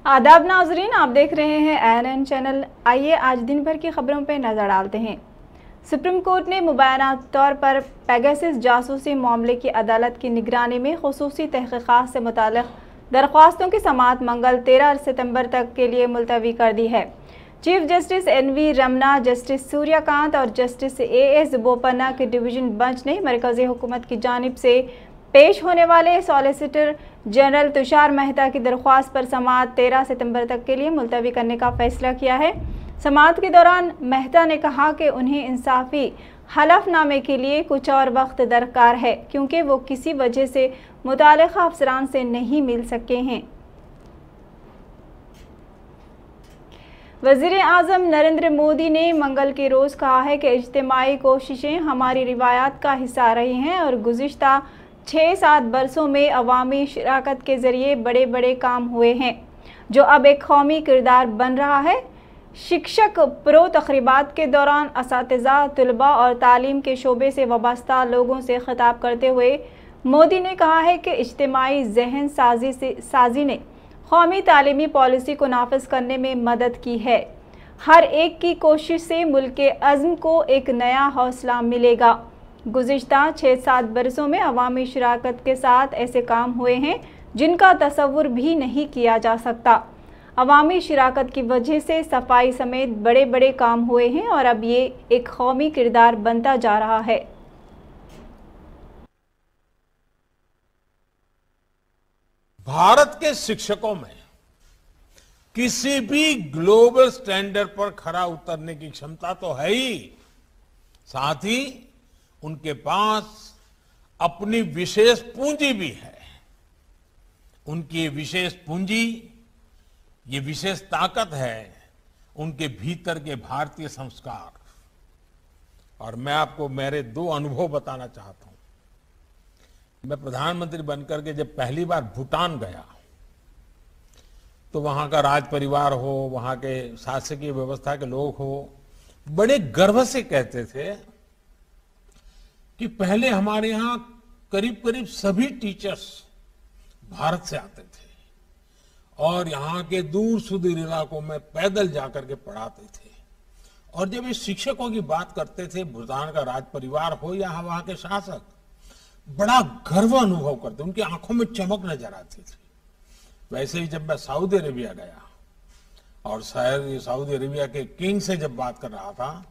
आदाब नाजरीन, आप देख रहे हैं ANN चैनल। आइए आज दिन भर की खबरों पर नजर डालते हैं। सुप्रीम कोर्ट ने मुबैना तौर पर पेगासस जासूसी मामले की अदालत की निगरानी में खुसूसी तहकीकात से मुताल्लिक़ दरख्वास्तों की समाअत मंगल 13 सितंबर तक के लिए मुलतवी कर दी है। Chief justice NV Ramana, justice Suryakant और जस्टिस AS बोपन्ना के डिवीजन बेंच ने मरकज़ी हुकूमत की जानिब से पेश होने वाले सॉलिसिटर जनरल तुषार मेहता की दरख्वास्त पर समाअत 13 सितंबर तक के लिए मुलतवी करने का फैसला किया है। समाअत के दौरान मेहता ने कहा कि उन्हें इंसाफी हलफनामे के लिए कुछ और वक्त दरकार है, क्योंकि वो किसी वजह से मुताल्लिक़ा अफसरान से नहीं मिल सके हैं। वज़ीर आज़म नरेंद्र मोदी ने मंगल के रोज़ कहा है कि इज्तिमाई कोशिशें हमारी रिवायात का हिस्सा रही हैं और गुज़िश्ता 6-7 बरसों में अवामी शराकत के ज़रिए बड़े बड़े काम हुए हैं, जो अब एक कौमी किरदार बन रहा है। शिक्षक प्रो तक़रीबात के दौरान असातिज़ा, तलबा और तालीम के शोबे से वाबस्ता लोगों से खिताब करते हुए मोदी ने कहा है कि इज्तिमाई जहन साजी ने कौमी तालीमी पॉलिसी को नाफिज करने में मदद की है। हर एक की कोशिश से मुल्क के अज़्म को एक नया हौसला मिलेगा। गुज़िश्ता 6-7 बरसों में अवामी शराकत के साथ ऐसे काम हुए हैं जिनका तसव्वुर भी नहीं किया जा सकता। अवामी शराकत की वजह से सफाई समेत बड़े बड़े काम हुए हैं और अब ये एक कौमी किरदार बनता जा रहा है। भारत के शिक्षकों में किसी भी ग्लोबल स्टैंडर्ड पर खरा उतरने की क्षमता तो है ही, साथ ही उनके पास अपनी विशेष पूंजी भी है। उनकी ये विशेष पूंजी, ये विशेष ताकत है उनके भीतर के भारतीय संस्कार। और मैं आपको मेरे 2 अनुभव बताना चाहता हूं। मैं प्रधानमंत्री बनकर के जब पहली बार भूटान गया तो वहां का राज परिवार हो, वहां के शासकीय व्यवस्था के लोग हो, बड़े गर्व से कहते थे कि पहले हमारे यहां करीब करीब सभी टीचर्स भारत से आते थे और यहाँ के दूर सुदूर इलाकों में पैदल जाकर के पढ़ाते थे। और जब ये शिक्षकों की बात करते थे, भूटान का राज परिवार हो या वहां के शासक, बड़ा गर्व अनुभव करते, उनकी आंखों में चमक नजर आती थी। वैसे ही जब मैं सऊदी अरेबिया गया और शायद सऊदी अरेबिया के किंग से जब बात कर रहा था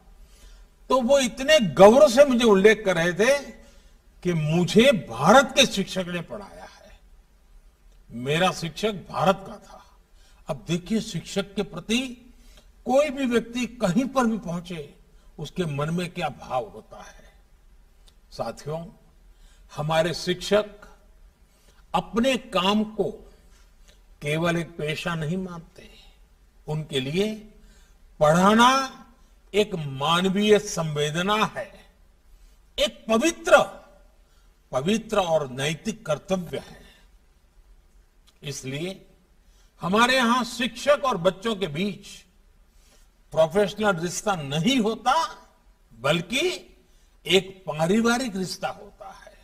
तो वो इतने गौरव से मुझे उल्लेख कर रहे थे कि मुझे भारत के शिक्षक ने पढ़ाया है, मेरा शिक्षक भारत का था। अब देखिए, शिक्षक के प्रति कोई भी व्यक्ति कहीं पर भी पहुंचे, उसके मन में क्या भाव होता है। साथियों, हमारे शिक्षक अपने काम को केवल एक पेशा नहीं मानते, उनके लिए पढ़ाना एक मानवीय संवेदना है, एक पवित्र और नैतिक कर्तव्य है। इसलिए हमारे यहां शिक्षक और बच्चों के बीच प्रोफेशनल रिश्ता नहीं होता, बल्कि एक पारिवारिक रिश्ता होता है।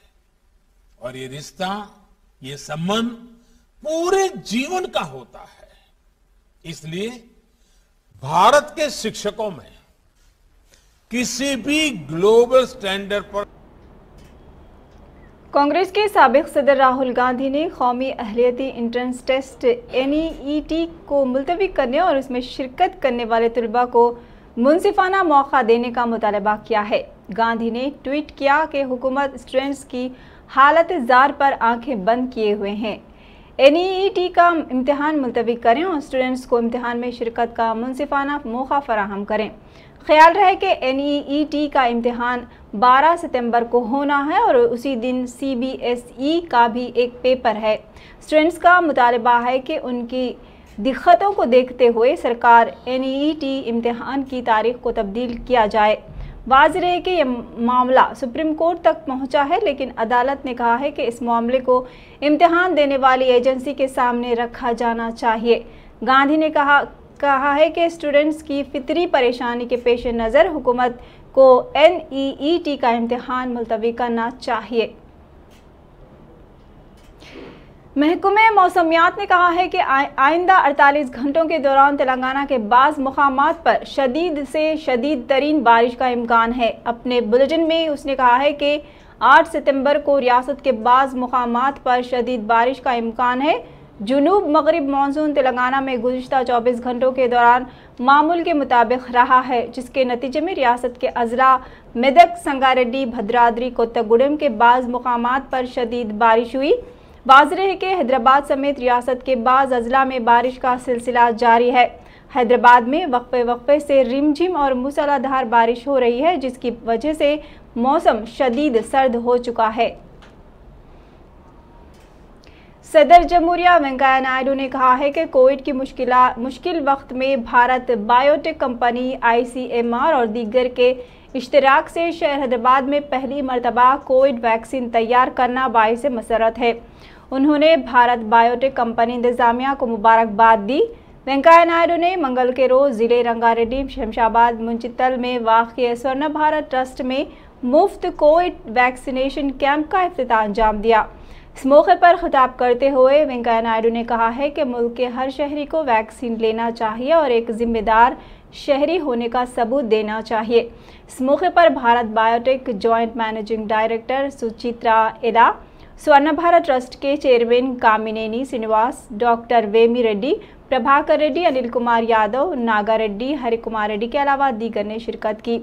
और ये रिश्ता, ये संबंध पूरे जीवन का होता है। इसलिए भारत के शिक्षकों में किसी भी ग्लोबल स्टैंडर्ड पर। कांग्रेस के साबिक सदर राहुल गांधी ने कौमी अहलियती एंट्रेंस टेस्ट NEET को मुलतवी करने और उसमें शिरकत करने वाले तलबा को मुनसिफाना मौका देने का मुतालबा किया है। गांधी ने ट्वीट किया कि हुकूमत स्टूडेंट्स की हालत जार पर आंखें बंद किए हुए हैं। NEET का इम्तिहान मुलतवी करें और स्टूडेंट्स को इम्तिहान में शिरकत का मुनसिफाना मौका फराहम करें। ख्याल रहे कि NEET का इम्तिहान 12 सितंबर को होना है और उसी दिन CBSE का भी एक पेपर है। स्टूडेंट्स का मुतालबा है कि उनकी दिक्कतों को देखते हुए सरकार NEET इम्तिहान की तारीख को तब्दील किया जाए। वाज़ेह है कि यह मामला सुप्रीम कोर्ट तक पहुंचा है, लेकिन अदालत ने कहा है कि इस मामले को इम्तिहान देने वाली एजेंसी के सामने रखा जाना चाहिए। गांधी ने कहा है कि स्टूडेंट्स की फितरी परेशानी के पेश नज़र हुकूमत को NEET का इम्तिहान मुलतवी करना चाहिए। महकमे मौसमियात ने कहा है कि आइंदा 48 घंटों के दौरान तेलंगाना के बाज़ मुकामात पर शदीद से शदीद तरीन बारिश का इम्कान है। अपने बुलेटिन में उसने कहा है कि 8 सितंबर को रियासत के बाज़ मुकामात पर शदीद बारिश का इम्कान है। जुनूब मगरिब मानसून तेलंगाना में गुज़िश्ता 24 घंटों के दौरान मामूल के मुताबिक रहा है, जिसके नतीजे में रियासत के अजला मेदक, संगारेड्डी, भद्राद्री, कोत्तागुडेम के बाज़ मुकामात पर शदीद बारिश हुई। वाज़ेह है कि हैदराबाद समेत रियासत के बाज़ अजला में बारिश का सिलसिला जारी है। हैदराबाद में वक्फे से रिमझिम और मूसलाधार बारिश हो रही है, जिसकी वजह से मौसम शदीद सर्द हो चुका है। सदर जमहूरिया वेंकैया नायडू ने कहा है कि कोविड की मुश्किल वक्त में भारत बायोटेक कंपनी, ICMR और दीगर के इश्तराक से शहर हैदराबाद में पहली मरतबा कोविड वैक्सीन तैयार करना बाइस मसरत है। उन्होंने भारत बायोटेक कंपनी इंतजामिया को मुबारकबाद दी। वेंकैया नायडू ने मंगल के रोज़ ज़िले रंगारेड्डी, शमशाबाद, मुंचितल में वाक़िए स्वर्ण भारत ट्रस्ट में मुफ्त कोविड वैक्सीनेशन कैंप का इफ्तिताह अंजाम दिया। इस मौके पर खिताब करते हुए वेंकैया नायडू ने कहा है कि मुल्क के हर शहरी को वैक्सीन लेना चाहिए और एक जिम्मेदार शहरी होने का सबूत देना चाहिए। इस मौके पर Bharat biotech joint managing director Suchitra एला, स्वर्ण भारत ट्रस्ट के चेयरमैन कामिनेनी श्रीनिवास, डॉक्टर वेमी रेड्डी, प्रभाकर रेड्डी, अनिल कुमार यादव, नागा रेड्डी, हरि कुमार रेड्डी के अलावा दीगर ने शिरकत की।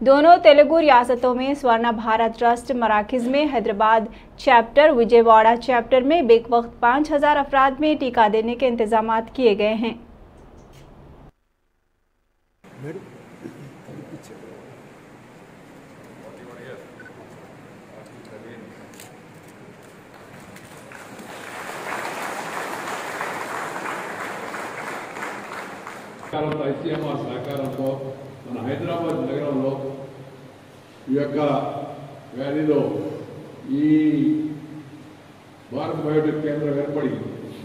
दोनों तेलुगु रियासतों में स्वर्ण भारत ट्रस्ट मराकज़ में हैदराबाद चैप्टर, विजयवाड़ा चैप्टर में बेक वक्त 5000 अफराद में टीका देने के इंतजाम किए गए हैं। ICMR సహకారంతో మన హైదరాబాద్ నగరంలో ఈ యొక్క వ్యాధిలో ఈ భారత్ బయోటెక్ కేంద్రం ఏర్పడి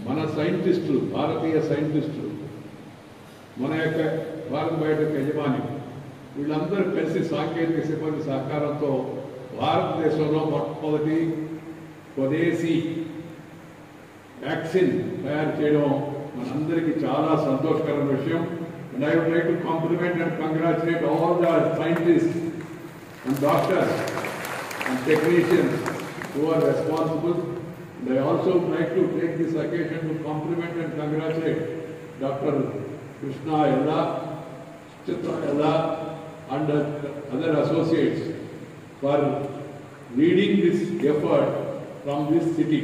మన సైంటిస్టులు, భారతీయ సైంటిస్టులు, మన యొక్క భారత్ బయోటెక్ యజమాని వీళ్ళందరూ కలిసి సాంకేతిక సిబ్బంది సహకారంతో భారతదేశంలో మొట్టమొదటి స్వదేశీ వ్యాక్సిన్ తయారు చేయడం మనందరికీ చాలా సంతోషకరమైన విషయం. And I would like to compliment and congratulate all the scientists and doctors and technicians who are responsible. And I also would like to take this occasion to compliment and congratulate Dr. Krishna Ella, Chitra Ella and other associates for leading this effort from this city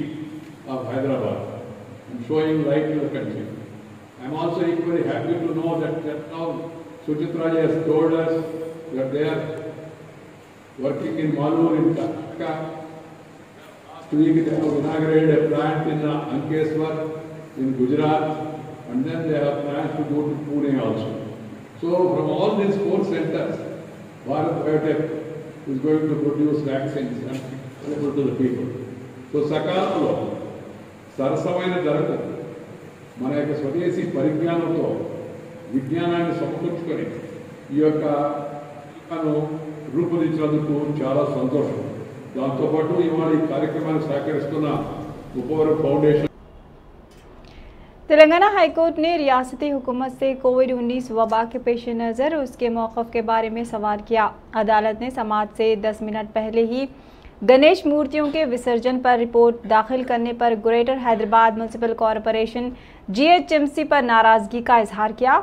of Hyderabad and showing light to the country. I am also equally happy to know that now Suchitra has told us that they are working in Malur in Karnataka. Last week they have inaugurated a plant in Ankeswar in Gujarat, and then they have plans to go to Pune also. So from all these 4 centers, Bharat Biotech is going to produce vaccines and available to the people. So సకాలంలో సరసమైన ధరకు మన యొక్క స్వదేశీ పరిజ్ఞానంతో విజ్ఞానాన్ని సమకూర్చుకొని ఈ యొక్క రూపొందించినందుకు చాలా సంతోషం. దాంతోపాటు ఇవాళ ఈ కార్యక్రమాన్ని సహకరిస్తున్న ఉపవరం ఫౌండేషన్. तेलंगाना हाईकोर्ट ने रियासती हुकूमत से कोविड-19 वबा के पेश नज़र उसके मौक़िफ़ के बारे में सवाल किया। अदालत ने समाअत से 10 मिनट पहले ही गणेश मूर्तियों के विसर्जन पर रिपोर्ट दाखिल करने पर greater Hyderabad municipal corporation GHMC पर नाराज़गी का इजहार किया।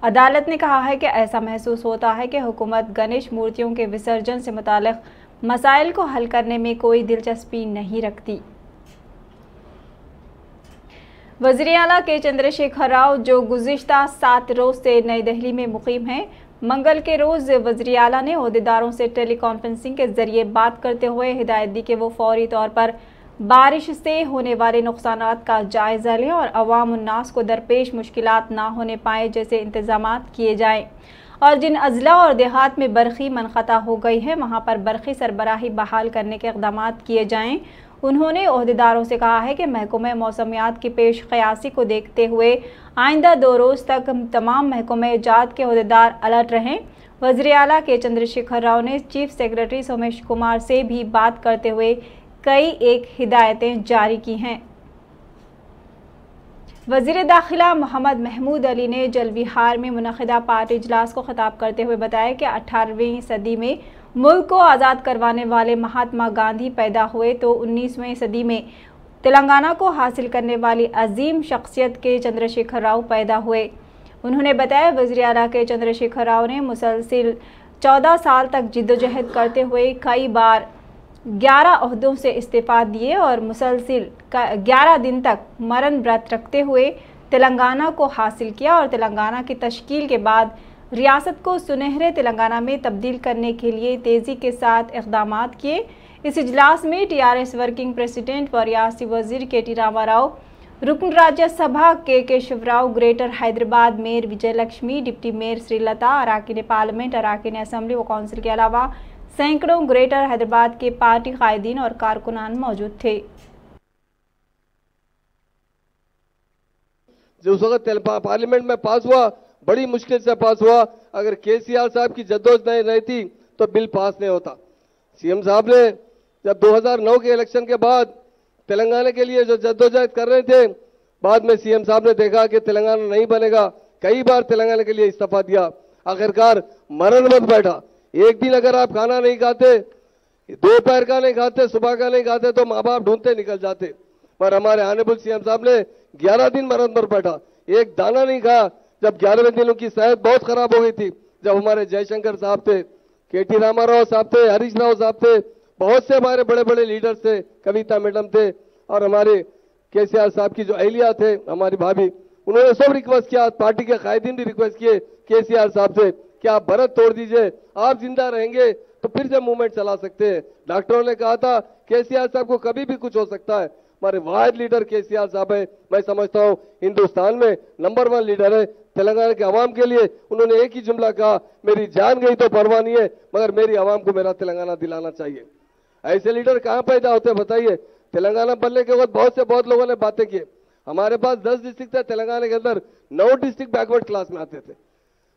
अदालत ने कहा है कि ऐसा महसूस होता है कि हुकूमत गणेश मूर्तियों के विसर्जन से मुताल्लिक़ मसाइल को हल करने में कोई दिलचस्पी नहीं रखती। वज़ीर आला के चंद्रशेखर राव, जो गुज़िश्ता 7 रोज़ से नई दिल्ली में मुक़ीम हैं, मंगल के रोज़ वज़ीर आला ने ओहदेदारों से टेली कॉन्फ्रेंसिंग के ज़रिए बात करते हुए हिदायत दी कि वो फौरी तौर पर बारिश से होने वाले नुकसानात का जायज़ा लें और अवाम उन्नास को दरपेश मुश्किलात ना होने पाए जैसे इंतज़ामात किए जाएँ और जिन अजला और देहात में बरक़ी मनक़ता हो गई है वहाँ पर बरक़ी सरबराही बहाल करने के इक़दाम किए जाएँ। उन्होंने ओहदेदारों से कहा है कि महकमे मौसमियात की पेश क़यासी को देखते हुए आइंदा 2 रोज़ तक तमाम महकमे जात के ओहदेदार अलर्ट रहें। वज़ीर आला के चंद्रशेखर राव ने चीफ सेक्रेटरी सोमेश कुमार से भी बात करते हुए कई एक हिदायतें जारी की हैं। वज़ीर दाखिला मोहम्मद महमूद अली ने जलविहार में मुनक़िदा पार्टी इजलास को ख़िताब करते हुए बताया कि 18वीं सदी में मुल्क को आज़ाद करवाने वाले महात्मा गांधी पैदा हुए तो 19वीं सदी में तेलंगाना को हासिल करने वाली अजीम शख्सियत के चंद्रशेखर राव पैदा हुए। उन्होंने बताया वज़ीर आला के चंद्रशेखर राव ने मुसलसिल 14 साल तक जिद्दोजहद करते हुए कई बार 11 ओहदों से इस्तीफ़ा दिए और मुसलसिल 11 दिन तक मरण व्रत रखते हुए तेलंगाना को हासिल किया और तेलंगाना की तश्कील के बाद रियासत को सुनहरे तेलंगाना में तब्दील करने के लिए तेज़ी के साथ इक़दामात किए। इस इजलास में टीआरएस वर्किंग प्रेसिडेंट व रियासती वज़ीर के.टी. रामाराव, रुकन राज्यसभा के Shivrao, greater Hyderabad mayor Vijayalakshmi, deputy mayor Srilatha, अराकीन पार्लियामेंट, अराकीन असम्बली व काउंसिल के अलावा सैकड़ों ग्रेटर हैदराबाद के पार्टी कायदीन और कारकुनान मौजूद थे। जो उस वक्त पार्लियामेंट में पास हुआ, बड़ी मुश्किल से पास हुआ। अगर केसीआर साहब की जद्दोजहद नहीं रहती तो बिल पास नहीं होता। सीएम साहब ने जब 2009 के इलेक्शन के बाद तेलंगाना के लिए जो जद्दोजहद कर रहे थे, बाद में सीएम साहब ने देखा कि तेलंगाना नहीं बनेगा, कई बार तेलंगाना के लिए इस्तीफा दिया, आखिरकार मरण मत बैठा। एक दिन अगर आप खाना नहीं खाते, दोपहर का नहीं खाते, सुबह का नहीं खाते तो माँ बाप ढूंढते निकल जाते। पर हमारे ऑनरेबल सीएम साहब ने 11 दिन मरण पर बैठा, एक दाना नहीं खाया। जब 11वें दिन उनकी सेहत बहुत खराब हो गई थी, जब हमारे जयशंकर साहब थे, के.टी. रामाराव साहब थे, हरीश राव साहब थे, बहुत से हमारे बड़े बड़े लीडर्स थे, कविता मैडम थे और हमारे केसीआर साहब की जो अहलिया थे, हमारी भाभी, उन्होंने सब रिक्वेस्ट किया, पार्टी के कायदीन भी रिक्वेस्ट किए केसीआर साहब से कि आप भरत तोड़ दीजिए, आप जिंदा रहेंगे तो फिर से मूवमेंट चला सकते हैं। डॉक्टरों ने कहा था केसीआर साहब को कभी भी कुछ हो सकता है। हमारे वाहिद लीडर केसीआर साहब है, मैं समझता हूं हिंदुस्तान में नंबर 1 लीडर है। तेलंगाना के अवाम के लिए उन्होंने एक ही जुमला कहा, मेरी जान गई तो परवाह नहीं है, मगर मेरी अवाम को मेरा तेलंगाना दिलाना चाहिए। ऐसे लीडर कहां पैदा होते हैं बताइए? तेलंगाना बनने के बाद बहुत लोगों ने बातें की। हमारे पास 10 डिस्ट्रिक्ट थे तेलंगाना के अंदर, 9 डिस्ट्रिक्ट बैकवर्ड क्लास में आते थे।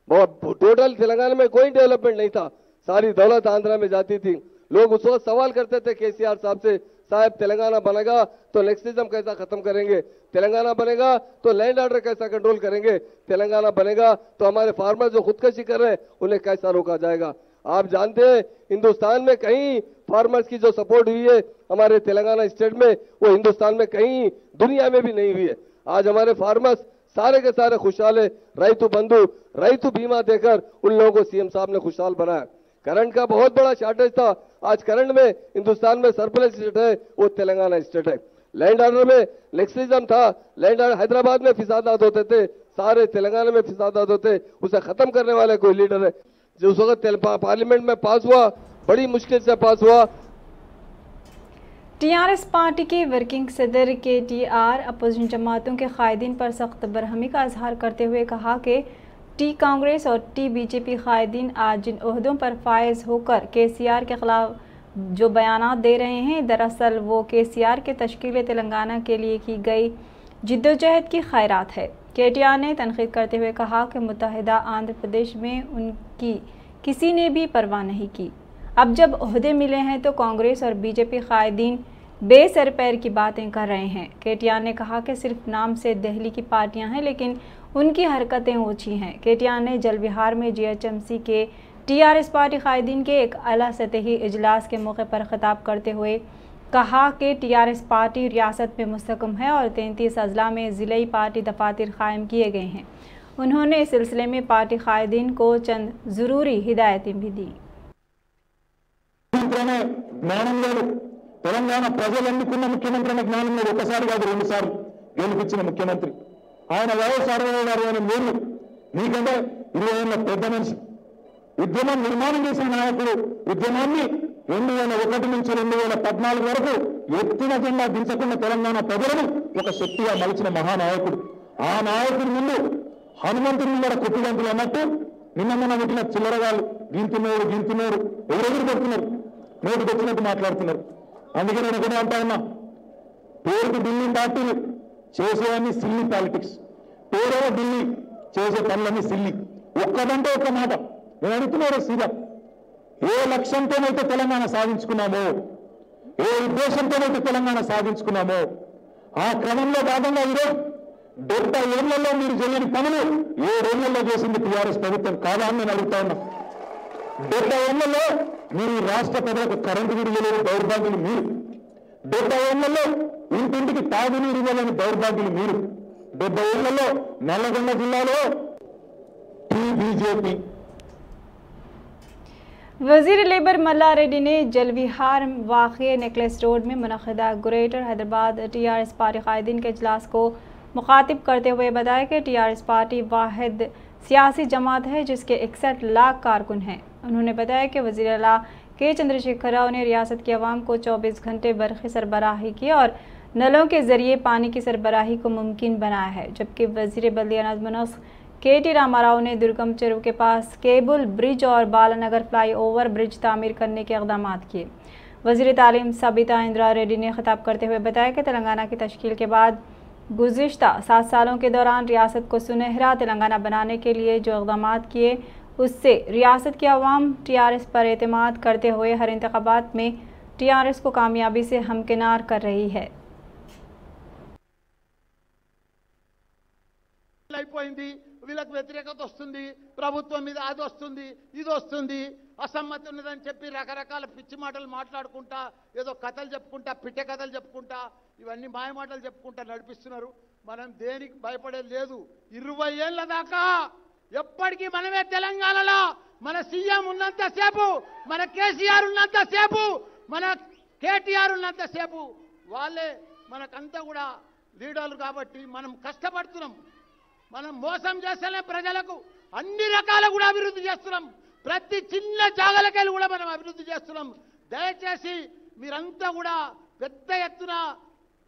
बहुत टोटल तेलंगाना में कोई डेवलपमेंट नहीं था, सारी दौलत आंध्रा में जाती थी। लोग उस वक्त सवाल करते थे केसीआर साहब से, साहब तेलंगाना बनेगा तो नेक्सटिज्म कैसा खत्म करेंगे, तेलंगाना बनेगा तो लैंड ऑर्डर कैसा कंट्रोल करेंगे, तेलंगाना बनेगा तो हमारे फार्मर जो खुदकशी कर रहे हैं उन्हें कैसा रोका जाएगा। आप जानते हैं हिंदुस्तान में कहीं फार्मर्स की जो सपोर्ट हुई है हमारे तेलंगाना स्टेट में, वो हिंदुस्तान में कहीं दुनिया में भी नहीं हुई है। आज हमारे फार्मर्स सारे के सारे खुशहाल है। रैतु बंधु, रैतु बीमा देकर उन लोगों को सीएम साहब ने खुशहाल बनाया। करंट का बहुत बड़ा शॉर्टेज था, आज करंट में हिंदुस्तान में सरप्लस स्टेट है वो तेलंगाना स्टेट है। लैंड ऑर्डर में नेक्सटिज्म था, लैंड ऑर्डर हैदराबाद में फिसादात होते थे, सारे तेलंगाना में फिसादात होते, उसे खत्म करने वाले कोई लीडर है जो उस वक्त पार्लियामेंट में पास हुआ, बड़ी मुश्किल से पास हुआ। टीआरएस पार्टी के वर्किंग सदर के.टी.आर. अपोजिशन जमातों के कायदीन पर सख्त बरहमी का इजहार करते हुए कहा कि टी कांग्रेस और टी बीजेपी कायदीन आज जिन ओहदों पर फायज होकर केसीआर के खिलाफ जो बयानात दे रहे हैं, दरअसल वो केसीआर के तश्कील तेलंगाना के लिए की गई जिद्दोजहद की खैरात है। के.टी.आर. ने तनकीद करते हुए कहा कि मुत्तहिदा आंध्र प्रदेश में उनकी किसी ने भी परवाह नहीं की। अब जब ओहदे मिले हैं तो कांग्रेस और बीजेपी कायदीन बेसर पैर की बातें कर रहे हैं। के.टी.आर. ने कहा कि सिर्फ नाम से दिल्ली की पार्टियां हैं लेकिन उनकी हरकतें ऊँची हैं। के.टी.आर. ने जलविहार में जीएचएमसी के टीआरएस पार्टी कायदीन के एक आला सतही इजलास के मौके पर खिताब करते हुए कहा कि टीआरएस पार्टी रियासत में मुस्तकम है और 33 अजला में ज़िले पार्टी दफातर कायम किए गए हैं। उन्होंने इस सिलसिले में पार्टी कायदीन को चंद ज़रूरी हिदायतें भी दी। తెలంగాణ ప్రజలు ఎన్నుకున్న ముఖ్యమంత్రి అనే జ్ఞానం మీద ఒకసారి కాదు 2 సార్లు గెలిపించిన ముఖ్యమంత్రి ఆయన వయసు 60 ఏళ్ళు, మీకంటే 20 ఏళ్ళ పెద్ద మనిషి, ఉద్యమం నిర్మాణం చేసిన నాయకుడు, ఉద్యమాన్ని 2001 నుంచి 2014 వరకు ఎత్తిన జెండా దించకుండా తెలంగాణ ప్రజలను ఒక శక్తిగా మలిచిన మహానాయకుడు. ఆ నాయకుడి ముందు హనుమంతుడి ముందర కొట్టిగంతులు అన్నట్టు నిన్న మొన్న పెట్టిన చిల్లరగాళ్ళు గింతున్నారు ఎవరెవరు కొడుతున్నారు, నోటు వచ్చినట్టు మాట్లాడుతున్నారు. అందుకే నేను ఒకటే అంటా ఉన్నా, పేరుకు ఢిల్లీ పార్టీలు చేసేవన్నీ సిల్లీ పాలిటిక్స్, పేరేమో ఢిల్లీ, చేసే పనులన్నీ సిల్లీ. ఒక్కదంటే ఒక్క మాట నేను అడుగుతున్నాడు సీదా, ఏ లక్ష్యంతోనైతే తెలంగాణ సాధించుకున్నామో, ఏ ఉద్దేశంతోనైతే తెలంగాణ సాధించుకున్నామో ఆ క్రమంలో భాగంగా ఈరోజు 70 ఏళ్లలో మీరు చేయని పనులు 7 ఏళ్లలో చేసింది టీఆర్ఎస్ ప్రభుత్వం కాదా అని నేను అడుగుతా ఉన్నా. 70 ఏళ్లలో మీరు రాష్ట్ర ప్రజలకు కరెంటు విడుదలని దౌర్భాగ్యులు మీరు. 70 ఏళ్లలో ఇంటింటికి తాగునీరు ఇవ్వాలని దౌర్భాగ్యులు మీరు. 70 ఏళ్లలో నల్లగొండ జిల్లాలో बीजेपी। वजीर लेबर मल्ला रेड्डी ने जलविहार वाक़े नेकलेस रोड में मुनक़िदा ग्रेटर हैदराबाद टीआरएस पार्टी कायदीन के इजलास को मुखातिब करते हुए बताया कि टीआरएस पार्टी वाहिद सियासी जमात है जिसके 61 लाख कारकुन हैं। उन्होंने बताया कि वज़ीर आला के चंद्रशेखर राव ने रियासत की आवाम को 24 घंटे बरक़ी सरबराही की और नलों के ज़रिए पानी की सरबराही को मुमकिन बनाया है, जबकि वज़ीर बल्दिया नज़्म ओ नस्क़ के.टी. रामाराव ने दुर्गम चेरू के पास केबल ब्रिज और बालानगर फ्लाईओवर ब्रिज तामीर करने के इक़दाम किए। वज़ीर तालीम सबिता इंदिरा रेड्डी ने खिताब करते हुए बताया कि तेलंगाना की तश्कील के बाद गुज़िश्ता 7 सालों के दौरान रियासत को सुनहरा तेलंगाना बनाने के लिए जो इक़दाम किए उससे रियासत की आवाम टीआरएस पर एतमाद करते हुए हर इंतख़ाबात में टीआरएस को कामयाबी से हमकिनार कर रही है। వీళ్ళకి వ్యతిరేకత వస్తుంది, ప్రభుత్వం మీద అది వస్తుంది ఇది వస్తుంది, అసమ్మతి ఉన్నదని చెప్పి రకరకాల పిచ్చి మాటలు మాట్లాడుకుంటా ఏదో కథలు చెప్పుకుంటా పిట్టే కథలు చెప్పుకుంటా ఇవన్నీ మాయ మాటలు చెప్పుకుంటా నడిపిస్తున్నారు. మనం దేనికి భయపడేది లేదు. 20 ఏళ్ల దాకా ఎప్పటికీ మనమే తెలంగాణలో మన సీఎం ఉన్నంత సేపు, మన కేసీఆర్ ఉన్నంత సేపు, మన కేటీఆర్ ఉన్నంత సేపు వాళ్ళే మనకంతా కూడా లీడర్లు కాబట్టి మనం కష్టపడుతున్నాం. మనం మోసం చేస్తేనే ప్రజలకు అన్ని రకాల కూడా అభివృద్ధి చేస్తున్నాం. ప్రతి చిన్న జాగలకెళ్ళి కూడా మనం అభివృద్ధి చేస్తున్నాం. దయచేసి మీరంతా కూడా పెద్ద ఎత్తున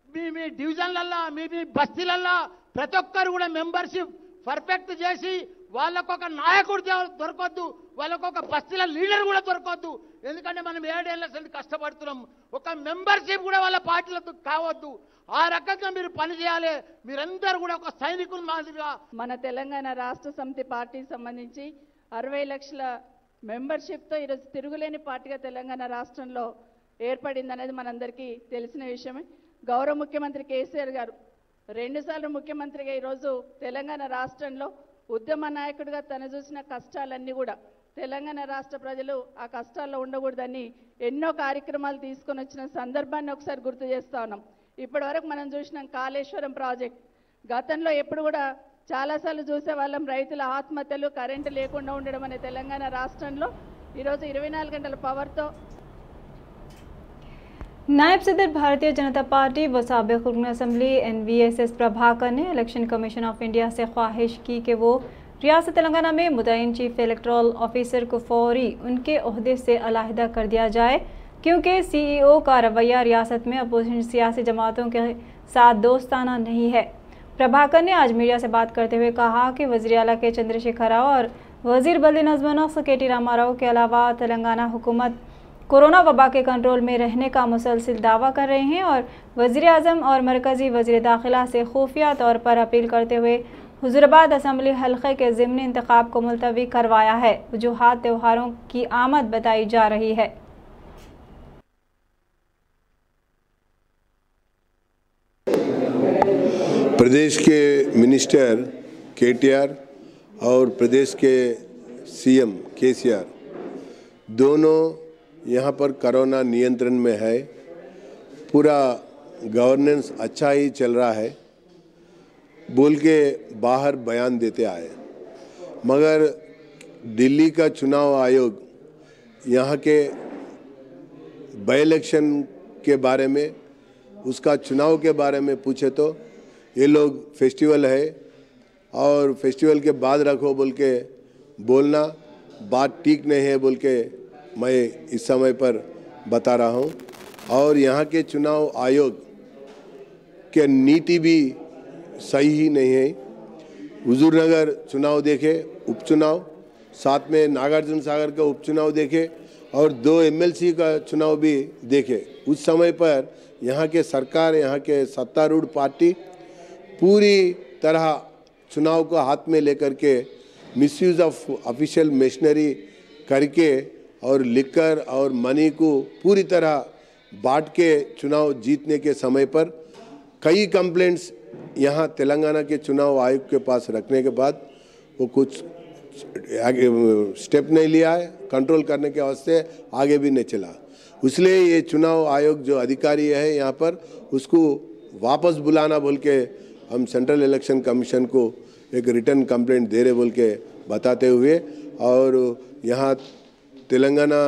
మీ డివిజన్లల్లో మీ బస్తీలల్లో ప్రతి ఒక్కరు కూడా మెంబర్షిప్ పర్ఫెక్ట్ చేసి వాళ్ళకు ఒక నాయకుడు దొరకొద్దు, వాళ్ళకు ఒక బస్తీల లీడర్ కూడా దొరకొద్దు. ఎందుకంటే మనం 7 ఏళ్ల నుండి కష్టపడుతున్నాం. ఒక మెంబర్షిప్ కూడా వాళ్ళ పార్టీలకు కావద్దు. ఆ రకంగా మీరు పని చేయాలి. మీరందరూ కూడా ఒక సైనికుల మాదిరిగా. మన తెలంగాణ రాష్ట్ర సమితి పార్టీకి సంబంధించి 60 లక్షల మెంబర్షిప్తో ఈరోజు తిరుగులేని పార్టీగా తెలంగాణ రాష్ట్రంలో ఏర్పడింది అనేది మనందరికీ తెలిసిన విషయమే. గౌరవ ముఖ్యమంత్రి కేసీఆర్ గారు 2 సార్లు ముఖ్యమంత్రిగా ఈరోజు తెలంగాణ రాష్ట్రంలో ఉద్యమ నాయకుడిగా తన చూసిన కష్టాలన్నీ కూడా తెలంగాణ రాష్ట్ర ప్రజలు ఆ కష్టాల్లో ఉండకూడదని ఎన్నో కార్యక్రమాలు తీసుకొని వచ్చిన సందర్భాన్ని ఒకసారి గుర్తు చేస్తా ఉన్నాం. ఇప్పటి వరకు మనం చూసినాం కాళేశ్వరం ప్రాజెక్ట్. గతంలో ఎప్పుడు కూడా చాలాసార్లు చూసే వాళ్ళం రైతుల ఆత్మహత్యలు, కరెంటు లేకుండా ఉండడం అనే తెలంగాణ రాష్ట్రంలో ఈరోజు 24 గంటల పవర్తో नायब सदर भारतीय जनता पार्टी व साबिक़ रुकन असम्बली NVSS प्रभाकर ने इलेक्शन कमीशन ऑफ इंडिया से ख्वाहिश की कि वो रियासत तेलंगाना में मुतय्यन चीफ इलेक्टोरल ऑफिसर को फौरी उनके ओहदे से अलहदा कर दिया जाए, क्योंकि CEO का रवैया रियासत में अपोजिशन सियासी जमातों के साथ दोस्ताना नहीं है। प्रभाकर ने आज मीडिया से बात करते हुए कहा कि वज़ीर आला के चंद्रशेखर राव और वज़ीर बल्दिया नज़्म ओ नस्क़ के.टी. रामाराव के अलावा तेलंगाना हुकूमत कोरोना वबा के कंट्रोल में रहने का मुसलसिल दावा कर रहे हैं और वज़ीर आज़म और मरकज़ी वज़ीर दाखिला से खुफिया तौर पर अपील करते हुए हुज़ूराबाद असम्बली हल्के के ज़िमनी इंतखाब को मुलतवी करवाया है। वजूहात त्योहारों की आमद बताई जा रही है। प्रदेश के मिनिस्टर KTR और प्रदेश के CM KCR दोनों यहाँ पर कोरोना नियंत्रण में है। पूरा गवर्नेंस अच्छा ही चल रहा है बोल के बाहर बयान देते आए, मगर दिल्ली का चुनाव आयोग यहाँ के बाई इलेक्शन के बारे में, उसका चुनाव के बारे में पूछे तो ये लोग फेस्टिवल है और फेस्टिवल के बाद रखो बोल के बोलना बात ठीक नहीं है बोल के मैं इस समय पर बता रहा हूँ। और यहाँ के चुनाव आयोग के नीति भी सही ही नहीं है। हुजूरनगर चुनाव देखे, उपचुनाव, साथ में नागार्जुन सागर का उपचुनाव देखे और 2 MLC का चुनाव भी देखे। उस समय पर यहाँ के सरकार, यहाँ के सत्तारूढ़ पार्टी पूरी तरह चुनाव को हाथ में लेकर के मिसयूज ऑफ ऑफिशियल मशीनरी करके और लिकर और मनी को पूरी तरह बांट के चुनाव जीतने के समय पर कई कंप्लेंट्स यहाँ तेलंगाना के चुनाव आयोग के पास रखने के बाद वो कुछ स्टेप नहीं लिया है, कंट्रोल करने के वास्ते आगे भी नहीं चला। इसलिए ये चुनाव आयोग जो अधिकारी है यहाँ पर, उसको वापस बुलाना बोल के हम सेंट्रल इलेक्शन कमीशन को एक रिटर्न कंप्लेंट दे रहे बोल के बताते हुए, और यहाँ तेलंगाना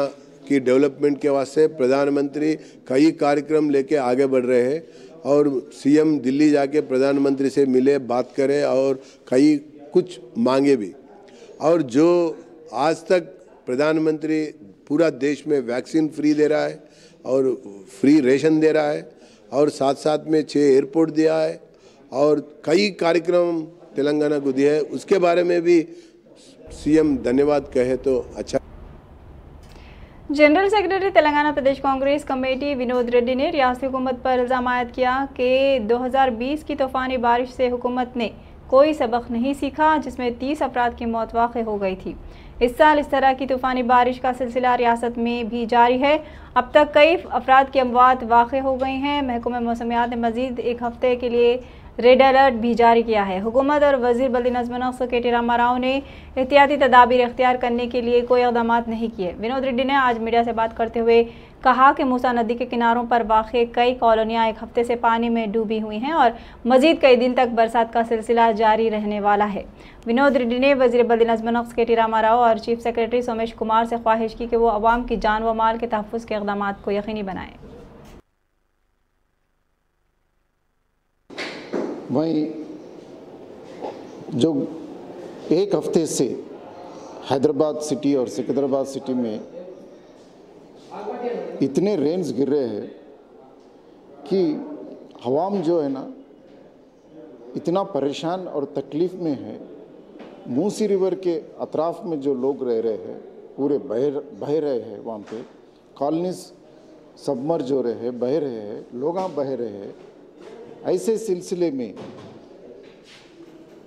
की डेवलपमेंट के वास्ते प्रधानमंत्री कई कार्यक्रम लेके आगे बढ़ रहे हैं, और सीएम दिल्ली जाके प्रधानमंत्री से मिले, बात करे और कई कुछ मांगे भी। और जो आज तक प्रधानमंत्री पूरा देश में वैक्सीन फ्री दे रहा है और फ्री रेशन दे रहा है, और साथ साथ में 6 एयरपोर्ट दिया है और कई कार्यक्रम तेलंगाना को दिया है, उसके बारे में भी सीएम धन्यवाद कहे तो अच्छा। जनरल सेक्रेटरी तेलंगाना प्रदेश कांग्रेस कमेटी विनोद रेड्डी ने रियासती हुकूमत पर इल्ज़ाम आयद किया कि 2020 की तूफ़ानी बारिश से हुकूमत ने कोई सबक नहीं सीखा, जिसमें 30 अफराद की मौत वाक़ हो गई थी। इस साल इस तरह की तूफ़ानी बारिश का सिलसिला रियासत में भी जारी है। अब तक कई अफराद की अमवात वाक़ हो गई हैं। महकमा मौसमियात ने मज़ीद 1 हफ़्ते के लिए रेड अलर्ट भी जारी किया है। हुकूमत और वज़ीर बल्दी नज़्म नक्श के.टी. रामा राव ने एहतियाती तदाबीर इख्तियार करने के लिए कोई इक़दाम नहीं किए। विनोद रेड्डी ने आज मीडिया से बात करते हुए कहा कि मूसा नदी के किनारों पर वाक़ कई कॉलोनियाँ 1 हफ़्ते से पानी में डूबी हुई हैं और मज़ीद कई दिन तक बरसात का सिलसिला जारी रहने वाला है। विनोद रेड्डी ने वज़ीर बल्दी नज़्म नक्श के.टी. रामा राव और चीफ सेक्रेटरी सोमेश कुमार से ख्वाहिश की कि वो अवाम की जान व माल के तहफ़्फ़ुज़ के इक़दाम को यकीनी बनाएँ। वहीं जो 1 हफ्ते से हैदराबाद सिटी और सिकंदराबाद सिटी में इतने रेन्स गिर रहे हैं कि हवाम जो है ना इतना परेशान और तकलीफ़ में है। मूसी रिवर के अतराफ में जो लोग रह रहे हैं पूरे बह रहे हैं, वहाँ पे कॉलोनीज सबमर्ज हो रहे हैं, बह रहे हैं, लोग बह रहे हैं। ऐसे सिलसिले में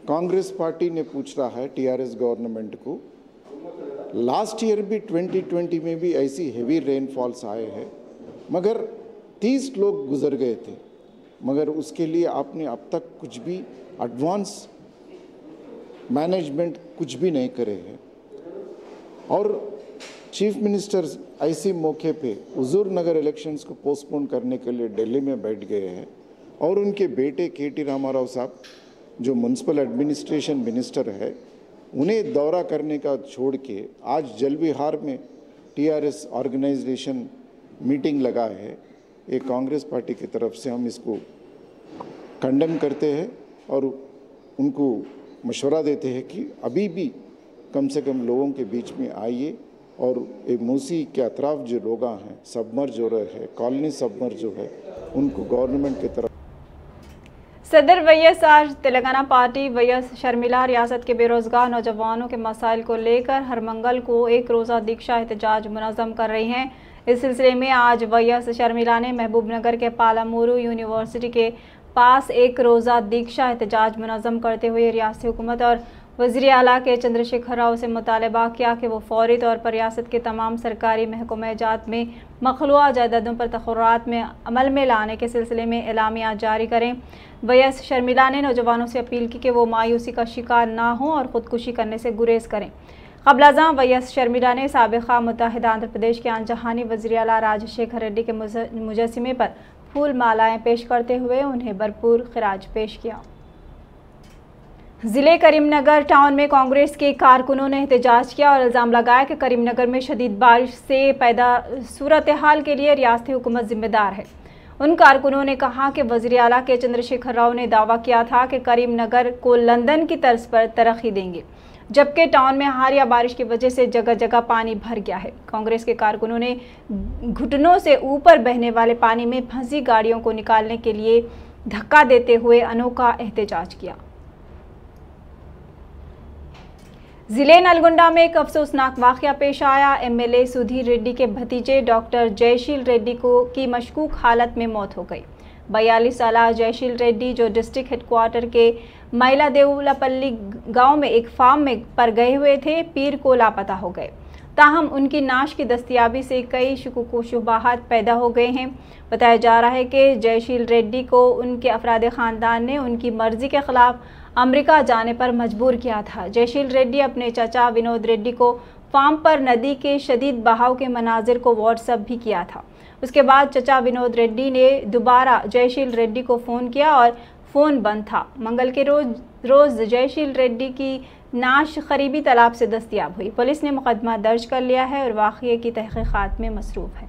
कांग्रेस पार्टी ने पूछ रहा है टीआरएस गवर्नमेंट को, लास्ट ईयर भी 2020 में भी ऐसी हेवी रेनफॉल्स आए हैं, मगर 30 लोग गुजर गए थे, मगर उसके लिए आपने अब तक कुछ भी एडवांस मैनेजमेंट कुछ भी नहीं करे हैं। और चीफ मिनिस्टर ऐसे मौके पे हुजूर नगर इलेक्शंस को पोस्टपोन करने के लिए दिल्ली में बैठ गए हैं, और उनके बेटे के.टी. रामा राव साहब जो म्यूनसिपल एडमिनिस्ट्रेशन मिनिस्टर है, उन्हें दौरा करने का छोड़ के आज जलविहार में टीआरएस ऑर्गेनाइजेशन मीटिंग लगा है। ये कांग्रेस पार्टी की तरफ से हम इसको कंडेम करते हैं और उनको मशवरा देते हैं कि अभी भी कम से कम लोगों के बीच में आइए, और एक मूसी के अतराफ जो लोग हैं सबमर्ज हो रहे हैं, कॉलोनी सबमर्ज जो है, उनको गवर्नमेंट की तरफ। सदर वैएस आज तेलंगाना पार्टी वैएस शर्मिला रियासत के बेरोजगार नौजवानों के मसाइल को लेकर हर मंगल को 1 रोज़ा दीक्षा एहतजाज मुनज़्ज़म कर रही हैं। इस सिलसिले में आज वैएस शर्मिला ने महबूब नगर के पालामुरू यूनिवर्सिटी के पास 1 रोज़ा दीक्षा एहतजाज मुनज़्ज़म करते हुए रियासती हुकूमत और वज़ीर आला के चंद्रशेखर राव से मुतालबा किया कि वो फौरी तौर पर रियासत के तमाम सरकारी महकमात में मखलूआ जायदादों पर तखर्रात में अमल में लाने के सिलसिले में एलामिया जारी करें। वैएस शर्मिला ने नौजवानों से अपील की कि वो मायूसी का शिकार ना हों और ख़ुदकुशी करने से गुरेज करें। क़ब्ल-अज़ां वैएस शर्मिला ने साबिक़ा मुत्तहिदा आंध्र प्रदेश के आनजहानी वज़ीर आला राजशेखर रेड्डी के मुजस्समे पर फूल मालाएँ पेश करते हुए उन्हें भरपूर खिराज पेश किया। ज़िले करीमनगर टाउन में कांग्रेस के कारकुनों ने एहतजाज किया और इल्ज़ाम लगाया कि करीमनगर में शदीद बारिश से पैदा सूरत हाल के लिए रियासती हुकूमत जिम्मेदार है। उन कारकुनों ने कहा कि वज़ीर आला के चंद्रशेखर राव ने दावा किया था कि करीमनगर को लंदन की तर्ज पर तरक्की देंगे, जबकि टाउन में हालिया बारिश की वजह से जगह जगह पानी भर गया है। कांग्रेस के कारकुनों ने घुटनों से ऊपर बहने वाले पानी में फंसी गाड़ियों को निकालने के लिए धक्का देते हुए अनोखा एहतजाज किया। जिले नलगुंडा में एक अफसोसनाक वाक़या पेश आया। एमएलए सुधीर रेड्डी के भतीजे डॉक्टर जयशील रेड्डी की मशकूक हालत में मौत हो गई। 42 साला जयशील रेड्डी जो डिस्ट्रिक्ट हेडक्वार्टर के मैला देवलापल्ली गांव में एक फार्म में पर गए हुए थे, पीर को लापता हो गए। ताहम उनकी नाश की दस्तयाबी से कई शुकूक व शुबहात पैदा हो गए हैं। बताया जा रहा है कि जयशील रेड्डी को उनके अफराद ख़ानदान ने उनकी मर्जी के खिलाफ अमेरिका जाने पर मजबूर किया था। जयशील रेड्डी अपने चाचा विनोद रेड्डी को फार्म पर नदी के शदीद बहाव के मनाजिर को व्हाट्सएप भी किया था। उसके बाद चचा विनोद रेड्डी ने दोबारा जयशील रेड्डी को फ़ोन किया और फ़ोन बंद था। मंगल के रोज़ जयशील रेड्डी की नाश करीबी तालाब से दस्तयाब हुई। पुलिस ने मुकदमा दर्ज कर लिया है और वाक़ये की तहक़ीक़ात में मसरूफ़ है।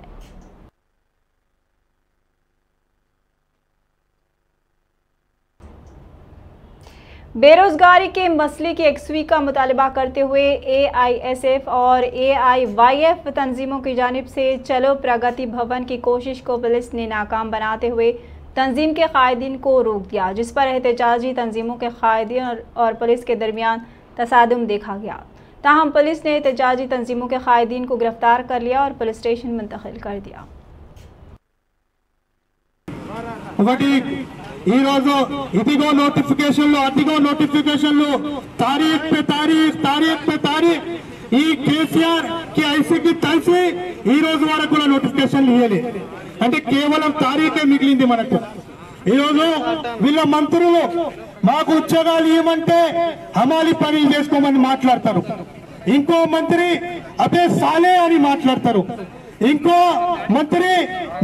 बेरोजगारी के मसले की यकसुई का मुतालबा करते हुए AISF और AIYF तंजीमों की जानिब से चलो प्रगति भवन की कोशिश को पुलिस ने नाकाम बनाते हुए तंजीम के कायदीन को रोक दिया, जिस पर एहतजाजी तंजीमों के कायदीन और पुलिस के दरमियान तसादुम देखा गया। ताहम पुलिस ने एहतजाजी तंजीमों के कायदीन को गिरफ्तार कर लिया और पुलिस स्टेशन मुंतकिल कर दिया। इदिगो नोटिफिकेशन तारीख पे तारीख ఈ కేసీఆర్ కి ఐసీకి కలిసి ఈ రోజు వరకు కూడా నోటిఫికేషన్ ఇవ్వలే, అంటే కేవలం తారీఖే మిగిలింది మనకు। ఈ రోజు వీళ్ళ మంత్రులు మాకు ఉద్యోగాలు ఇవ్వమంటే హమాలి పని చేసుకోమని మాట్లాడతారు, ఇంకో మంత్రి అదే సాలే అని మాట్లాడతారు, ఇంకో మంత్రి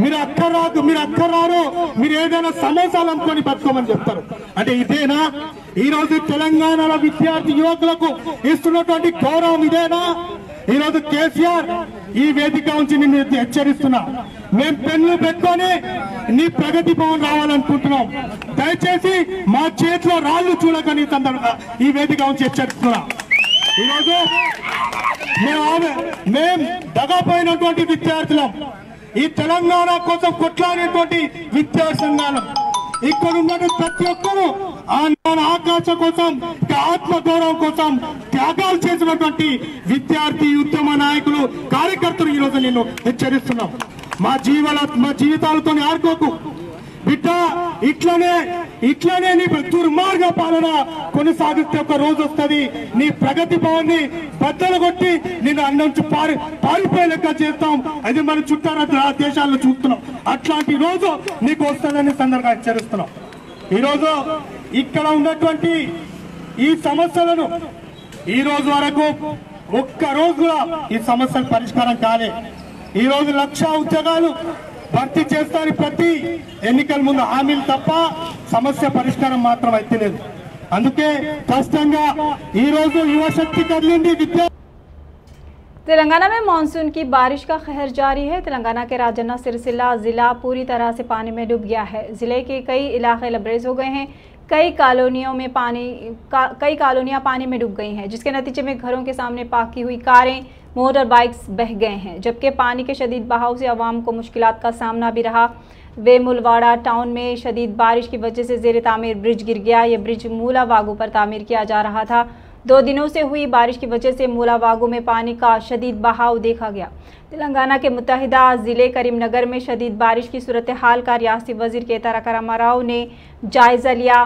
మీరు అక్కర్రాదు మీరు ఏదైనా సమస్యలు అనుకొని బతుకోమని చెప్తారు। అంటే ఇదేనా ఈ రోజు తెలంగాణలో విద్యార్థి యువకులకు ఇస్తున్నటువంటి గౌరవం? ఇదేనా? ఈ రోజు కేసీఆర్ ఈ వేదిక నుంచి నిన్ను హెచ్చరిస్తున్నా, మేము పెన్నులు పెట్టుకొని నీ ప్రగతి భవన్ రావాలనుకుంటున్నాం, దయచేసి మా చేతిలో రాళ్లు చూడకని ఈ వేదిక నుంచి హెచ్చరిస్తున్నా। ఈరోజు మేము దగపోయినటువంటి విద్యార్థులం, ఈ తెలంగాణ కోసం కొట్లాడినటువంటి విద్యార్థి సంఘాలు, ఇక్కడ ఉన్న ప్రతి ఒక్కరూ ఆకాశం కోసం ఆత్మగౌరవం కోసం త్యాగాలు చేసినటువంటి విద్యార్థి ఉద్యమ నాయకులు కార్యకర్తలు ఈ రోజు నేను హెచ్చరిస్తున్నాం, మా జీవితాలతో ఆడుకోకు బిడ్డ, ఇట్లనే నీ దుర్మార్గ పాలన కొనసాగిస్తే ఒక రోజు వస్తుంది, నీ ప్రగతి భవన్ ని బద్దలు కొట్టి నిన్ను అన్నంచి పారిపోయే లెక్క చేస్తాం, అది మన చుట్టాల దేశాల్లో చూస్తున్నాం, అట్లాంటి రోజు నీకు వస్తుందని సందర్భంగా హెచ్చరిస్తున్నాం। ఈరోజు ఇక్కడ ఉన్నటువంటి ఈ సమస్యలను ఈ రోజు వరకు ఒక్క రోజు కూడా ఈ సమస్యలు పరిష్కారం కాలే। ఈ రోజు 1,00,000 ఉద్యోగాలు భర్తీ చేస్తారని ప్రతి ఎన్నికల ముందు హామీలు తప్ప సమస్య పరిష్కారం మాత్రం అయితే లేదు। అందుకే స్పష్టంగా ఈ రోజు యువశక్తి కదిలింది విద్య। तेलंगाना में मानसून की बारिश का कहर जारी है। तेलंगाना के राजन्ना सिरसिल्ला जिला पूरी तरह से पानी में डूब गया है। जिले के कई इलाके लबरेज हो गए हैं, कई कॉलोनियां पानी में डूब गई हैं, जिसके नतीजे में घरों के सामने पार्क की हुई कारें, मोटर बाइक्स बह गए हैं, जबकि पानी के शदीद बहाव से आवाम को मुश्किलात का सामना भी रहा। वेमुलवाड़ा टाउन में शदीद बारिश की वजह से ज़ेर तामीर ब्रिज गिर गया। ये ब्रिज मूला वागू पर तामीर किया जा रहा था। 2 दिनों से हुई बारिश की वजह से मूला वागू में पानी का शदीद बहाव देखा गया। तेलंगाना के मुत्तहिदा ज़िले करीमनगर में शदीद बारिश की सूरत हाल का रियासती वज़ीर केतारक रामाराव ने जायज़ा लिया।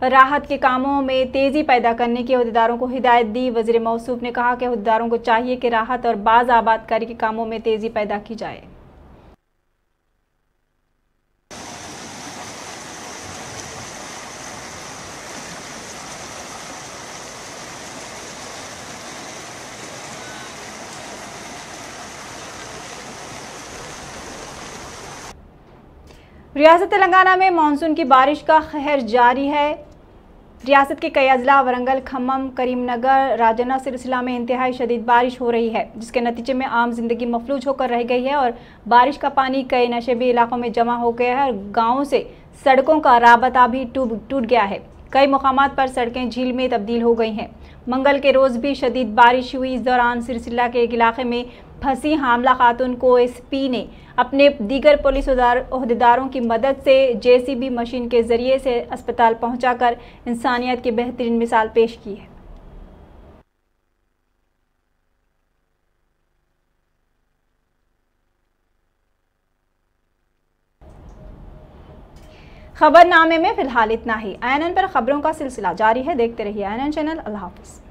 राहत के कामों में तेज़ी पैदा करने की अहदेदारों को हिदायत दी। वज़ीर मौसूफ ने कहा कि अहदेदारों को चाहिए कि राहत और बाज़ आबादकारी के कामों में तेज़ी पैदा की जाए। रियासत तेलंगाना में मानसून की बारिश का कहर जारी है। रियासत के कई अजला वरंगल, खम्मम, करीमनगर, राजन्ना सिरसिल्ला में इंतहाई शदीद बारिश हो रही है, जिसके नतीजे में आम जिंदगी मफलूज होकर रह गई है और बारिश का पानी कई नशेबी इलाकों में जमा हो गया है और गाँवों से सड़कों का राबता भी टूट गया है। कई मुकामात पर सड़कें झील में तब्दील हो गई हैं। मंगल के रोज़ भी शदीद बारिश हुई। इस दौरान सिरसिल्ला के एक इलाके में फंसी हामला खातून को एसपी ने अपने दीगर पुलिस ओहदेदारों की मदद से जेसीबी मशीन के जरिए से अस्पताल पहुंचाकर इंसानियत की बेहतरीन मिसाल पेश की है। खबरनामे में फिलहाल इतना ही। INN पर खबरों का सिलसिला जारी है। देखते रहिए INN चैनल। अल्लाह हाफिज़।